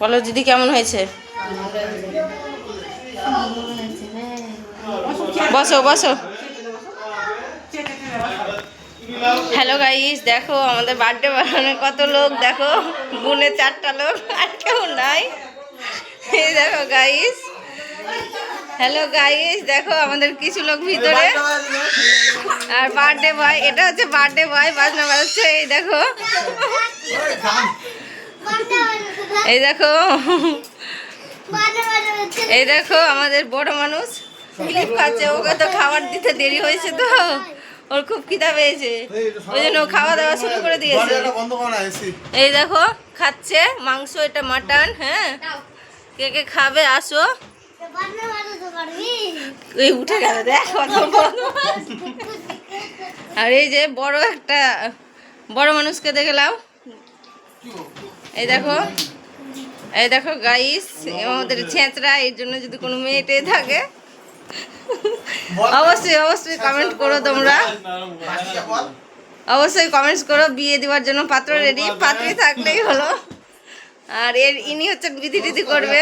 বলো দিদি কেমন হয়েছে? বসো বসো। হ্যালো গাইস, দেখো আমাদের বার্থডে বানানো কত লোক, দেখো গুনে 4টা লোক, আর কেউ নাই। এই দেখো গাইস, হ্যালো গাইস, দেখো আমাদের কিছু লোক ভিতরে। আর বার্থডে বয়, এটা হচ্ছে বার্থডে বয়, বাজনা বাজাচ্ছে। এই দেখো, এই দেখো, এই দেখো আমাদের বড় মানুষ ক্লিপ খাচ্ছে। ওকে তো খাবার দিতে দেরি হয়েছে, তো ওর খুব খিদা পেয়েছে, ওই জন্য খাওয়া দাওয়া শুরু করে দিয়েছে। এই দেখো খাচ্ছে মাংস, এটা মাটন। হ্যাঁ, কে কে খাবে আসো। এই উঠে গেল, দেখো। আর এই যে একটা বড় মানুষকে দেখলাম। এই দেখো, এই দেখো গাইস, আমাদের ছেঁচড়া। এর জন্য যদি কোনো মেয়েটে থাকে অবশ্যই অবশ্যই কমেন্ট করো তোমরা, অবশ্যই কমেন্টস করো। বিয়ে দেওয়ার জন্য পাত্র রেডি, পাত্রী থাকলেই হলো। আর ইনি হচ্ছে বিধি টিধি করবে।